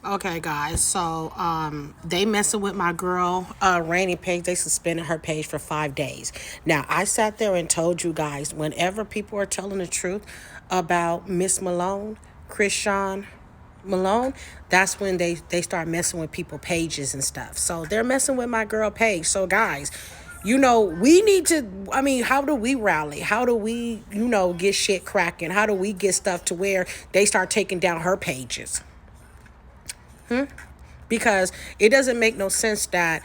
Okay, guys. So, they messing with my girl, Rainy page. They suspended her page for 5 days. Now, I sat there and told you guys, whenever people are telling the truth about Miss Malone, Christian Malone, that's when they start messing with people pages and stuff. So they're messing with my girl page. So, guys, we need to, I mean, how do we rally? How do we, get shit cracking? How do we get stuff to where they start taking down her pages? Because it doesn't make no sense that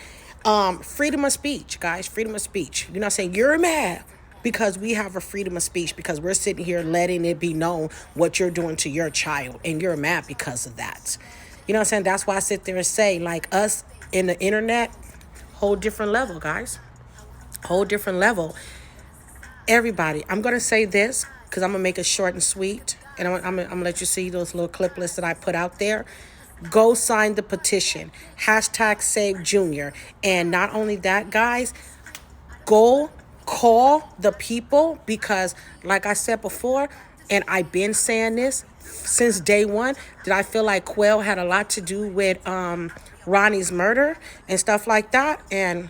freedom of speech, guys, freedom of speech. You're not saying you're mad because we have a freedom of speech, because we're sitting here letting it be known what you're doing to your child, and you're mad because of that. You know what I'm saying? That's why I sit there and say, like, us in the internet, whole different level, guys. Whole different level. Everybody, I'm gonna say this because I'm gonna make it short and sweet, and I'm gonna let you see those little clip lists that I put out there. Go sign the petition. Hashtag Save Junior. And not only that, guys, go call the people, because, like I said before, and I've been saying this since day one, that I feel like Quell had a lot to do with Ronnie's murder and stuff like that. And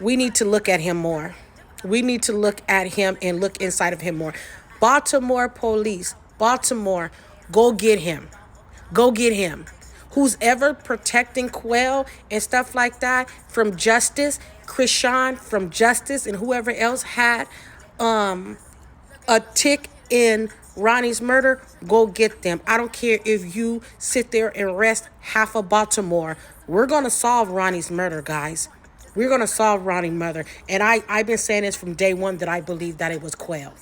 we need to look at him more. We need to look at him and look inside of him more. Baltimore police, Baltimore, go get him. Go get him. Who's ever protecting Quell and stuff like that from justice, Christian from justice, and whoever else had a tick in Ronnie's murder, go get them. I don't care if you sit there and arrest half of Baltimore. We're going to solve Ronnie's murder, guys. We're going to solve Ronnie's murder. And I've been saying this from day one, that I believe that it was Quell.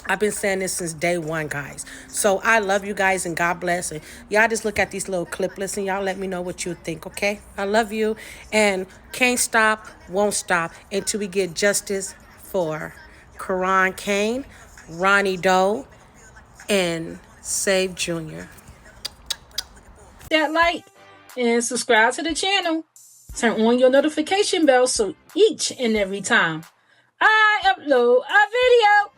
I've been saying this since day one, guys. So I love you guys, and God bless. And y'all just look at these little cliplets and y'all let me know what you think, okay? I love you, and can't stop, won't stop until we get justice for Karan Kane, Ronnie Doe, and Save Junior. That like and subscribe to the channel. Turn on your notification bell so each and every time I upload a video,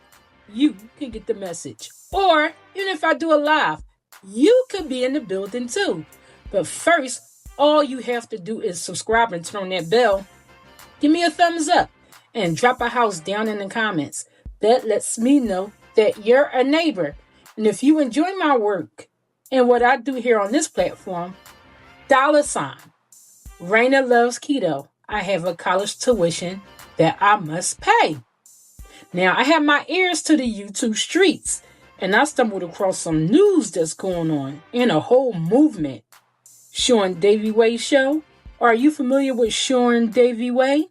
you can get the message. Or even if I do a live, you could be in the building too. But first, all you have to do is subscribe and turn on that bell. Give me a thumbs up and drop a house down in the comments. That lets me know that you're a neighbor. And if you enjoy my work and what I do here on this platform, $ Raina loves keto. I have a college tuition that I must pay. Now, I have my ears to the YouTube streets, and I stumbled across some news that's going on in a whole movement. Sean Davy Way Show. Are you familiar with Sean Davy Way?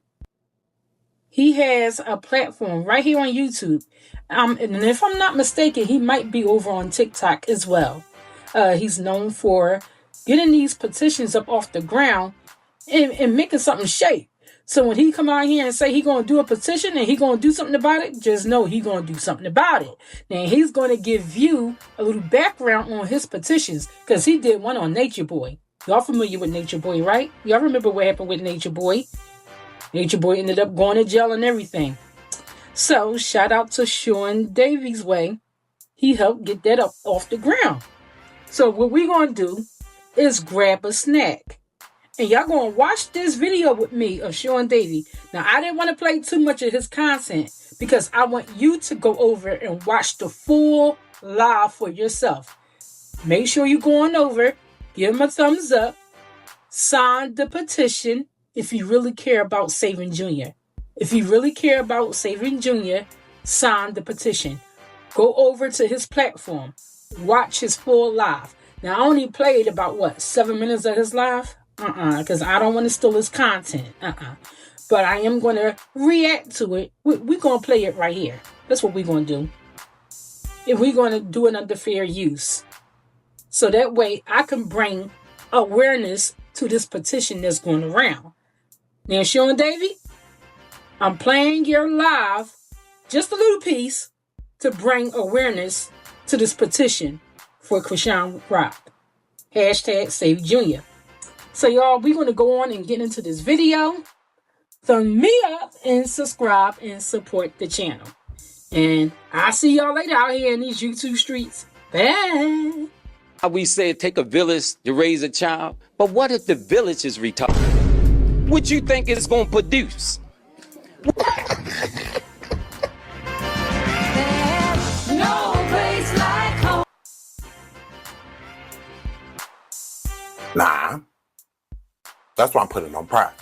He has a platform right here on YouTube. And if I'm not mistaken, he might be over on TikTok as well. He's known for getting these petitions up off the ground and making something shake. So when he come out here and say he going to do a petition and he going to do something about it, just know he going to do something about it. Now, he's going to give you a little background on his petitions, because he did one on Nature Boy. Y'all familiar with Nature Boy, right? Y'all remember what happened with Nature Boy? Nature Boy ended up going to jail and everything. So shout out to Sean Davies Way. He helped get that up off the ground. So what we're going to do is grab a snack. And y'all going to watch this video with me of Sean Davy. Now, I didn't want to play too much of his content because I want you to go over and watch the full live for yourself. Make sure you go on over, give him a thumbs up, sign the petition if you really care about saving Junior. If you really care about saving Junior, sign the petition. Go over to his platform. Watch his full live. Now, I only played about, 7 minutes of his live? Because I don't want to steal his content. But I am going to react to it. We're going to play it right here. That's what we're going to do. And we're going to do it under fair use. So that way I can bring awareness to this petition that's going around. Now, Sean Davy, I'm playing your live, just a little piece, to bring awareness to this petition for ChriseanRock. Hashtag Save Junior. So, y'all, we're going to go on and get into this video. Thumb me up and subscribe and support the channel. And I'll see y'all later out here in these YouTube streets. Bye. We say it take a village to raise a child, but what if the village is retarded? What you think it's gonna produce? No place like home. Nah, that's why I'm putting on pride.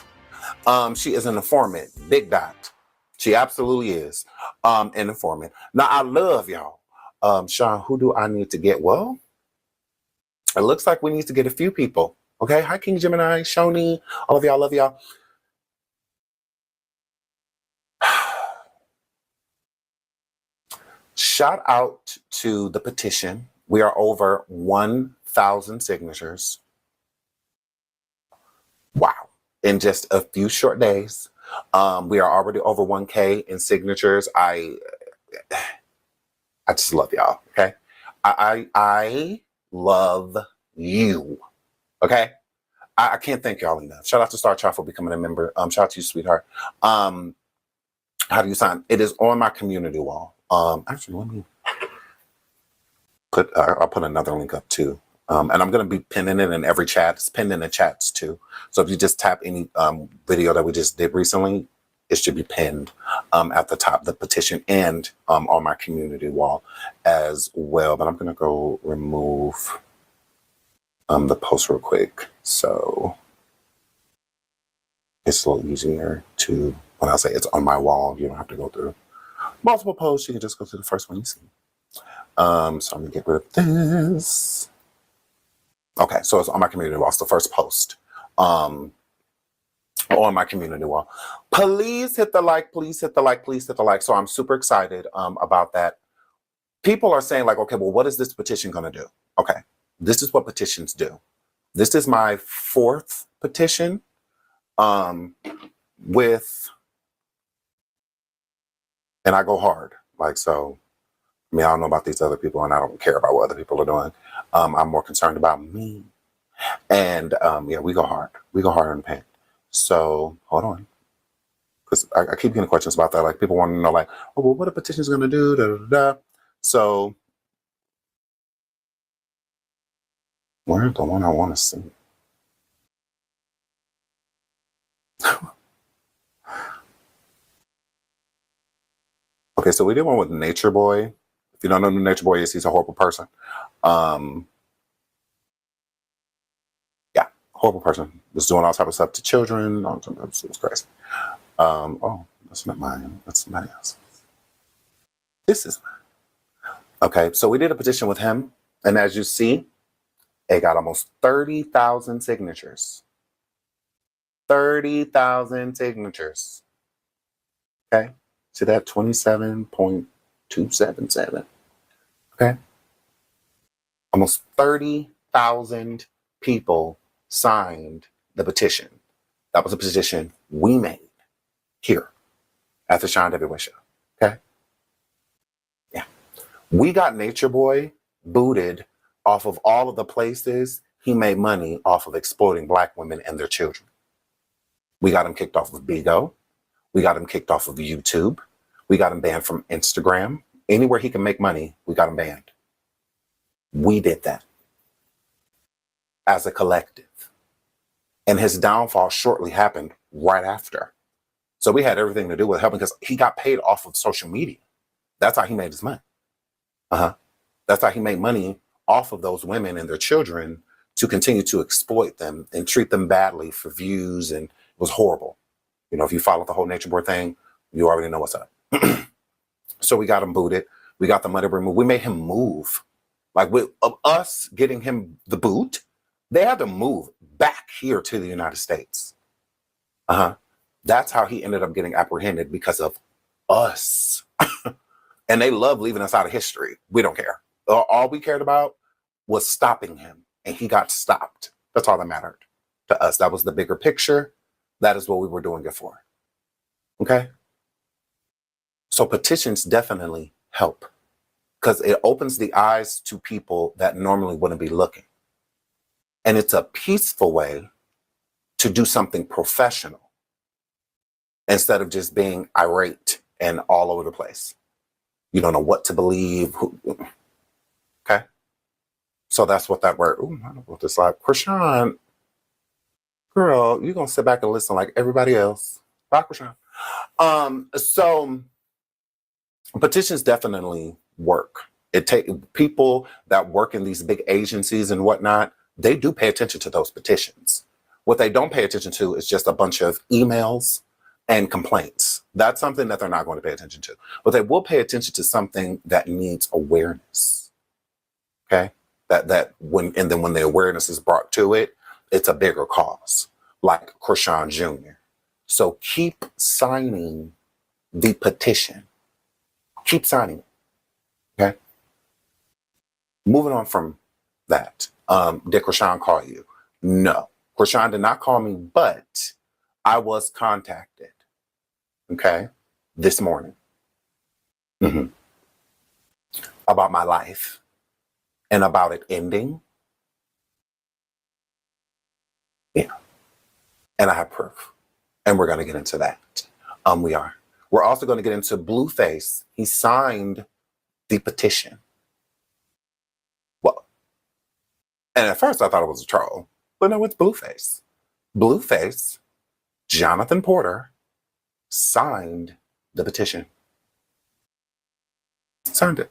She is an informant, big dot. She absolutely is an informant. Now, I love y'all. Sean, who do I need to get? Well, it looks like we need to get a few people. Okay. Hi, King Gemini, Shoni. All of y'all, love y'all. Shout out to the petition. We are over 1,000 signatures. Wow. In just a few short days. We are already over 1K in signatures. I just love y'all. Okay. I love you. Okay. I can't thank y'all enough. Shout out to Star Child for becoming a member. Shout out to you, sweetheart. How do you sign? It is on my community wall. Actually, let me I'll put another link up too. And I'm going to be pinning it in every chat. It's pinned in the chats too. So if you just tap any video that we just did recently, it should be pinned at the top, the petition, and on my community wall as well. But I'm going to go remove the post real quick. So it's a little easier to, when I say it's on my wall, you don't have to go through multiple posts. You can just go to the first one you see. So I'm going to get rid of this. Okay, so it's on my community wall. It's the first post on my community wall. Please hit the like, please hit the like, please hit the like. So I'm super excited about that. People are saying like, okay, well, what is this petition going to do? Okay, this is what petitions do. This is my 4th petition with, and I go hard. Like, so, I mean, I don't know about these other people and I don't care about what other people are doing. I'm more concerned about me. And yeah, we go hard. We go hard in the paint. So hold on. Because I keep getting questions about that. Like people want to know like, oh, well, what a petition is going to do? Da, da, da. So where's the one I want to see? Okay, so we did one with Nature Boy. If you don't know who Nature Boy is, he's a horrible person. Yeah, horrible person. Was doing all type of stuff to children. It was crazy. Oh, that's not mine. That's somebody else. This is mine. Okay, so we did a petition with him. And as you see, it got almost 30,000 signatures. 30,000 signatures. Okay. See that? 27.277. Okay. Almost 30,000 people signed the petition. That was a petition we made here at the Shine Everywhere Show. Okay. Yeah. We got Nature Boy booted off of all of the places he made money off of exploiting Black women and their children. We got him kicked off of Bigo. We got him kicked off of YouTube. We got him banned from Instagram. Anywhere he can make money, we got him banned. We did that as a collective. And his downfall shortly happened right after. So we had everything to do with helping because he got paid off of social media. That's how he made his money. That's how he made money off of those women and their children to continue to exploit them and treat them badly for views. And it was horrible. You know, if you follow the whole Nature Boy thing, you already know what's up. So we got him booted. We got the money removed. We made him move. Like with us getting him the boot, they had to move back here to the United States. That's how he ended up getting apprehended because of us. And they love leaving us out of history. We don't care. All we cared about was stopping him. And he got stopped. That's all that mattered to us. That was the bigger picture. That is what we were doing it for. Okay? So petitions definitely help because it opens the eyes to people that normally wouldn't be looking. And it's a peaceful way to do something professional instead of just being irate and all over the place. You don't know what to believe. Okay? So that's what that word. Ooh, I don't know what this like. Chrisean, girl, you gonna sit back and listen like everybody else. Bye, Chrisean. So petitions definitely work. It take people that work in these big agencies and whatnot. They do pay attention to those petitions. What they don't pay attention to is just a bunch of emails and complaints. That's something that they're not going to pay attention to. But they will pay attention to something that needs awareness. Okay, when the awareness is brought to it, it's a bigger cause, like Chrisean Jr. So keep signing the petition. Keep signing it. Okay. Moving on from that, did Chrisean call you? No, Chrisean did not call me, but I was contacted. Okay, this morning about my life and about it ending. Yeah, and I have proof, and we're going to get into that. We are. We're also going to get into Blueface. He signed the petition. Well, and at first I thought it was a troll, but no, it's Blueface. Blueface, Jonathan Porter, signed the petition. Signed it.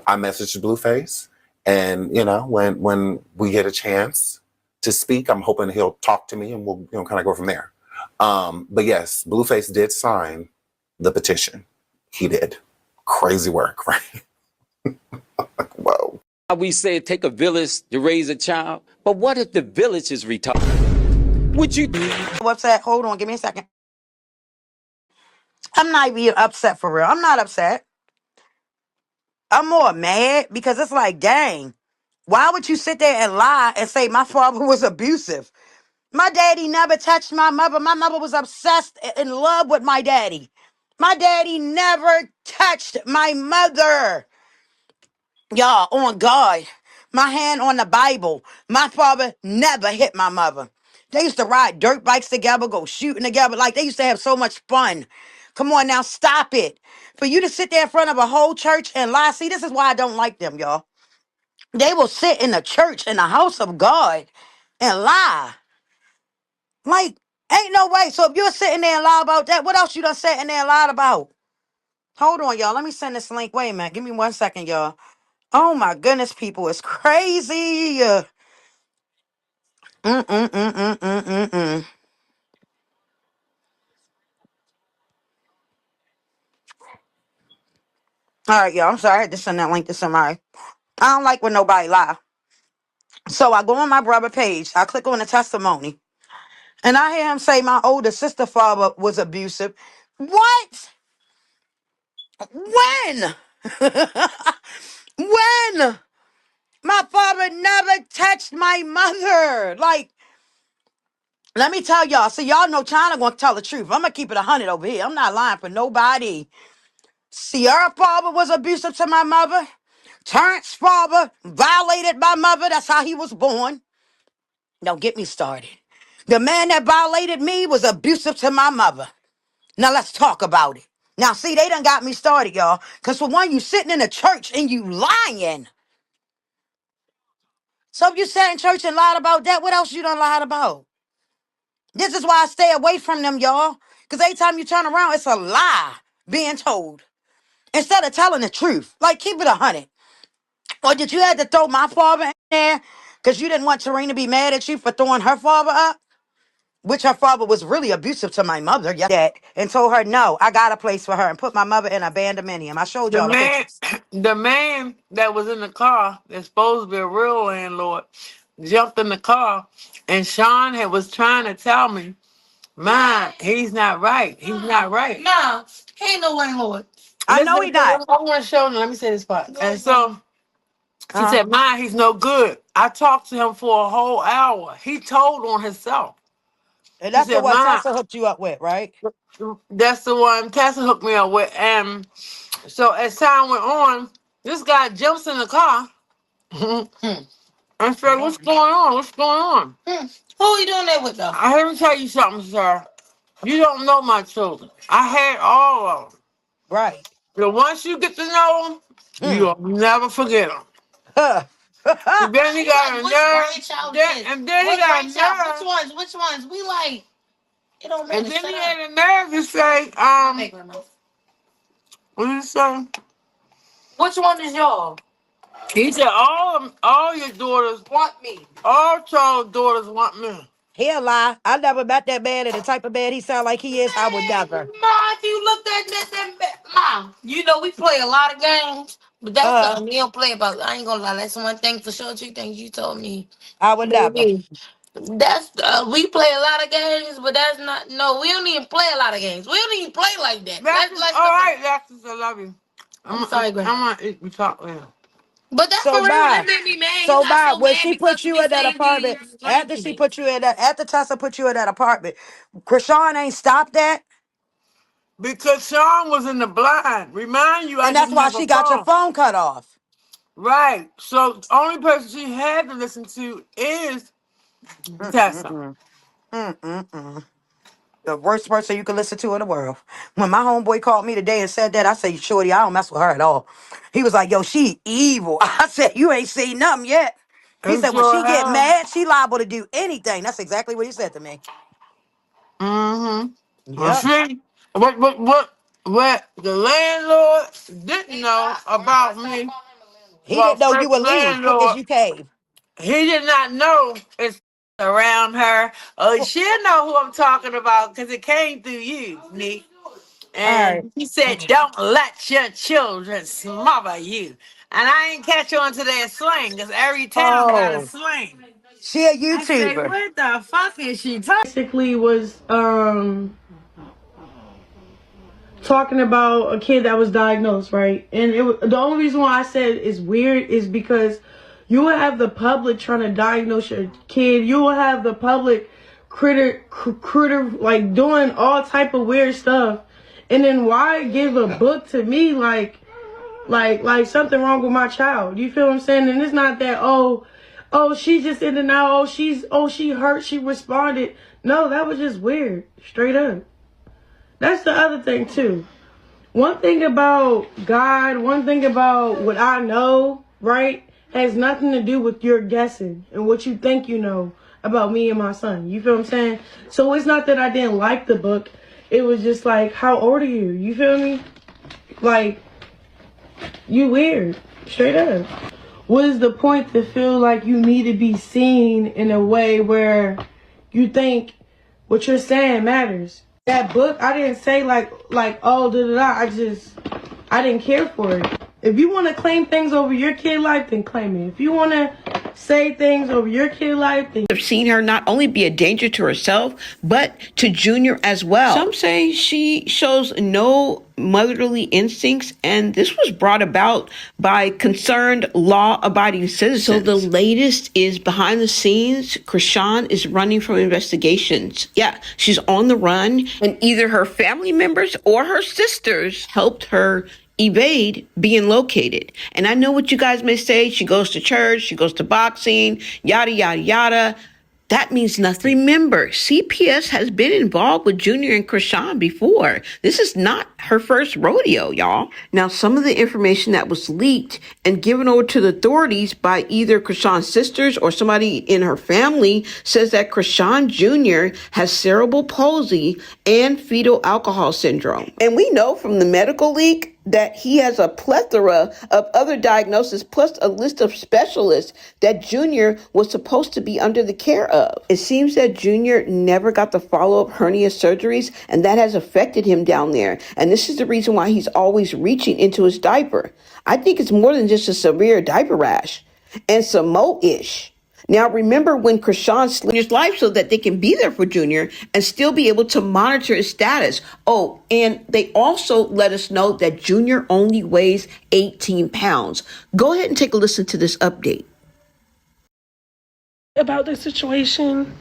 I messaged Blueface, and when we get a chance to speak, I'm hoping he'll talk to me, and we'll kind of go from there. But yes, Blueface did sign the petition. He did. Crazy work, right? Whoa. We say it take a village to raise a child, but what if the village is retarded? Would you? What's that? Hold on, give me a second. I'm not even upset for real. I'm not upset. I'm more mad because it's like, dang, why would you sit there and lie and say my father was abusive? My daddy never touched my mother. My mother was obsessed in love with my daddy. My daddy never touched my mother. Y'all, on God, my hand on the Bible. My father never hit my mother. They used to ride dirt bikes together, go shooting together. Like, they used to have so much fun. Come on now, stop it. For you to sit there in front of a whole church and lie. See, this is why I don't like them, y'all. They will sit in the church, in the house of God, and lie. Like, ain't no way. So if you're sitting there and lie about that, what else you done sat in there and lied about? Hold on, y'all. Let me send this link. Wait a minute. Give me 1 second, y'all. Oh my goodness, people, it's crazy. Mm. All right, y'all. I'm sorry. I had to send that link to somebody. I don't like when nobody lie. So I go on my brother page. I click on the testimony. And I hear him say my older sister father was abusive. What? When? When? My father never touched my mother. Like, let me tell y'all. So y'all know China gonna tell the truth. I'm gonna keep it 100 over here. I'm not lying for nobody. Sierra father was abusive to my mother. Terrence's father violated my mother. That's how he was born. Don't get me started. The man that violated me was abusive to my mother. Now let's talk about it. Now, see, they done got me started, y'all. Because for one, you sitting in a church and you lying. So if you sat in church and lied about that, what else you done lied about? This is why I stay away from them, y'all. Because every time you turn around, it's a lie being told. Instead of telling the truth. Like, keep it 100. Or did you have to throw my father in there because you didn't want Serena to be mad at you for throwing her father up? Which her father was really abusive to my mother. Yeah. That, and told her, no, I got a place for her and put my mother in a bandominium. I showed The y'all the man, pictures. the man that was in the car, that's supposed to be a real landlord, jumped in the car, and Sean was trying to tell me, "Man, he's not right. He's not right." No, he ain't no landlord. I know he not. I want to show him. Let me say this part. And so he Uh-huh. said, "Man, he's no good." I talked to him for a whole hour. He told on himself. And He that's the said, one "Man, Tessa hooked you up with, right? that's the one Tessa hooked me up with." And so as time went on, this guy jumps in the car. I said, "What's going on? What's going on?" Who are you doing that with, though? I let me tell you something, sir. You don't know my children. I had all of them. Right. But once you get to know them, Mm. you'll never forget them. Huh. And then he got a Which nerve. grandchild Then, is? and then he What got a grandchild? nerve. Which ones? We like, it don't And matter. then Shut he up. had a nerve to say, Hey, grandma. what did he say? Which one is y'all? He said, all your daughters Want me? all child daughters want me. He'll lie. I never met that man, and the type of man he sound like he is, I would Man, never. Ma, if you looked at that, Mom, you know we play a lot of games, but that's Uh, something we don't play about. I ain't gonna lie, that's one thing for sure. Two things you told me, I would never. baby. That's we play a lot of games, but that's not. No, we don't even play a lot of games. We don't even play like that. That's Let's all stop. right, Lexus, I love you. I'm sorry, Grandma. I'm gonna eat we talk later. But that's for So real. That bye. made me mad. You So got bye. so When mad she because put of you me in that saying apartment, we was after drinking she it. put you in that, after Tessa put you in that apartment, Krishan ain't stopped that, Because Sean was in the blind. Remind you, I and that's didn't why have a she got your phone. phone cut off. Right. So the only person she had to listen to is Tessa. Mm-mm-mm. Mm-mm-mm. The worst person you could listen to in the world. When my homeboy called me today and said that, I said, Shorty, I don't mess with her at all. He was like, yo, she evil. I said, you ain't seen nothing yet. He And said, when sure she get have. mad, she liable to do anything. That's exactly what he said to me. Mm-hmm. Well, Yep. see, what the landlord didn't know about me, He well, didn't know you first would leave quick as landlord, you came. he did not know it's around her. Oh, she'll know who I'm talking about because it came through you, Nick. All right. And he said, don't let your children smother you. And I ain't catch on to that slang because every town got a Oh, slang. she a I say, YouTuber. what the fuck is she talking? Basically was talking about a kid that was diagnosed, right? And the only reason why I said it's weird is because you will have the public trying to diagnose your kid. You will have the public critter like doing all type of weird stuff. And then why give a book to me like something wrong with my child? You feel what I'm saying? And it's not that she just in and out. She hurt. She responded. No, that was just weird. Straight up. That's the other thing too. One thing about God, one thing about what I know, right, has nothing to do with your guessing and what you think you know about me and my son. You feel what I'm saying? So it's not that I didn't like the book. It was just like, how old are you? You feel me? Like, you weird. Straight up. What is the point to feel like you need to be seen in a way where you think what you're saying matters? That book, I didn't say like oh da da da. I didn't care for it. If you want to claim things over your kid life, then claim it. If you want to say things over your kid life, then Have seen her not only be a danger to herself, but to Junior as well. Some say she shows no motherly instincts, and this was brought about by concerned law-abiding citizens. So the latest is behind the scenes, Chrisean is running from investigations. Yeah, she's on the run, and either her family members or her sisters helped her evade being located. And I know what you guys may say. She goes to church, she goes to boxing, yada, yada, yada. That means nothing. Remember, CPS has been involved with Junior and Chrisean before. This is not her first rodeo, y'all. Now, some of the information that was leaked and given over to the authorities by either Chrisean's sisters or somebody in her family says that Chrisean Jr. has cerebral palsy and fetal alcohol syndrome. And we know from the medical leak that he has a plethora of other diagnoses, plus a list of specialists that Junior was supposed to be under the care of. It seems that Junior never got the follow-up hernia surgeries, and that has affected him down there. And this is the reason why he's always reaching into his diaper. I think it's more than just a severe diaper rash and some mo-ish. Now, remember when Chrisean slid his life so that they can be there for Junior and still be able to monitor his status. Oh, and they also let us know that Junior only weighs 18 pounds. Go ahead and take a listen to this update. about the situation.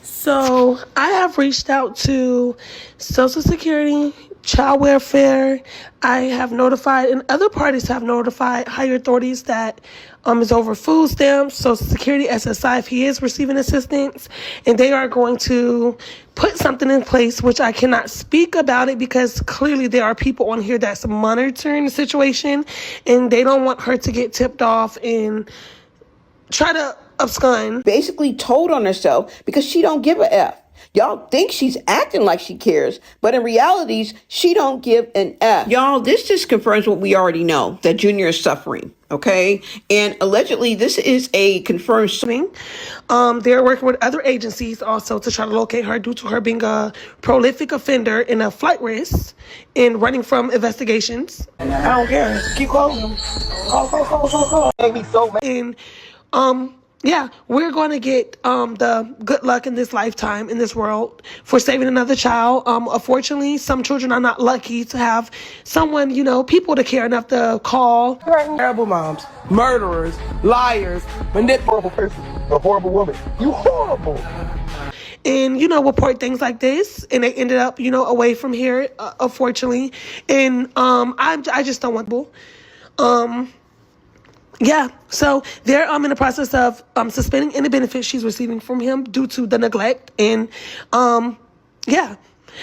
So I have reached out to Social Security, Child Welfare. I have notified, and other parties have notified higher authorities that is over food stamps, Social Security, SSI if he is receiving assistance, and they are going to put something in place, which I cannot speak about it because clearly there are people on here that's monitoring the situation, and they don't want her to get tipped off and try to abscond. Basically told on herself because she don't give a F. Y'all think she's acting like she cares, but in realities, she don't give an F. Y'all, this just confirms what we already know, that Junior is suffering, okay? And allegedly, this is a confirmed... They're working with other agencies also to try to locate her due to her being a prolific offender and a flight risk and running from investigations. I don't care. Keep calling them. Call. Make me so mad. And, yeah, we're going to get the good luck in this lifetime, in this world, for saving another child. Unfortunately, some children are not lucky to have someone, you know, people to care enough to call. Terrible moms, murderers, liars, horrible person, a horrible woman. You horrible. And, you know, report things like this. And they ended up, you know, away from here, unfortunately. And I just don't want yeah, so they're in the process of suspending any benefits she's receiving from him due to the neglect. And yeah,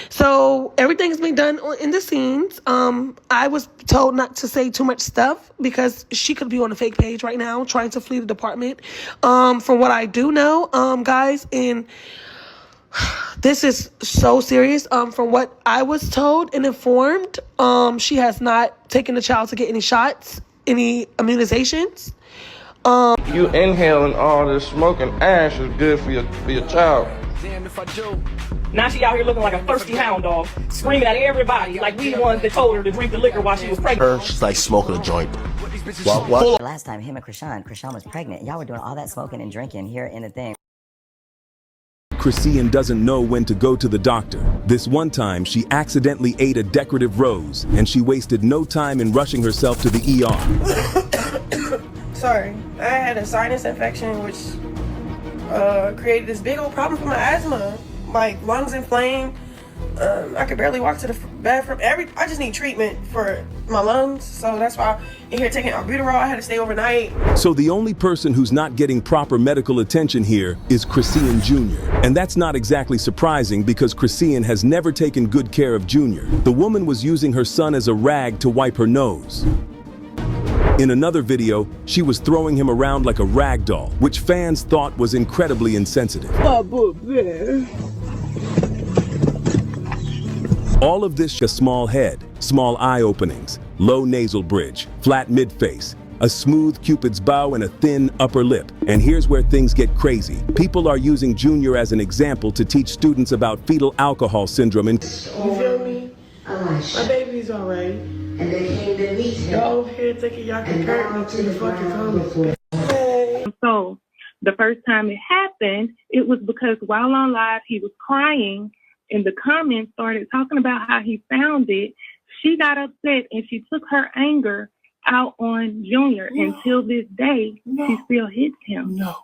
so everything's been done in the scenes. I was told not to say too much stuff because she could be on a fake page right now trying to flee the department. From what I do know, guys, and this is so serious. From what I was told and informed, she has not taken the child to get any shots, any immunizations. You inhaling all this smoke and ash is good for your child. Damn if I do. Now she out here looking like a thirsty hound dog, screaming at everybody like we the ones that told her to drink the liquor while she was pregnant. She's like smoking a joint. What? Last time him and Krishan was pregnant. Y'all were doing all that smoking and drinking here in the thing. Chrisian doesn't know when to go to the doctor. This one time, she accidentally ate a decorative rose, and she wasted no time in rushing herself to the ER. Sorry, I had a sinus infection, which created this big old problem for my asthma. My lungs inflamed. I could barely walk to the bathroom. I just need treatment for my lungs, so that's why I'm in here taking albuterol. I had to stay overnight. So the only person who's not getting proper medical attention here is Chrisian Jr. And that's not exactly surprising because Chrisian has never taken good care of Junior. The woman was using her son as a rag to wipe her nose. In another video, she was throwing him around like a rag doll, which fans thought was incredibly insensitive. All of this, a small head, small eye openings, low nasal bridge, flat mid-face, a smooth cupid's bow and a thin upper lip. And here's where things get crazy. People are using Junior as an example to teach students about fetal alcohol syndrome. You feel me? My baby's alright. And they came to meet him. Y'all over here thinking y'all can hurt me to the fucking comments. So the first time it happened, it was because while on live, he was crying. And the comments started talking about how he found it. She got upset and she took her anger out on Junior. No. Until this day, she still hits him. No.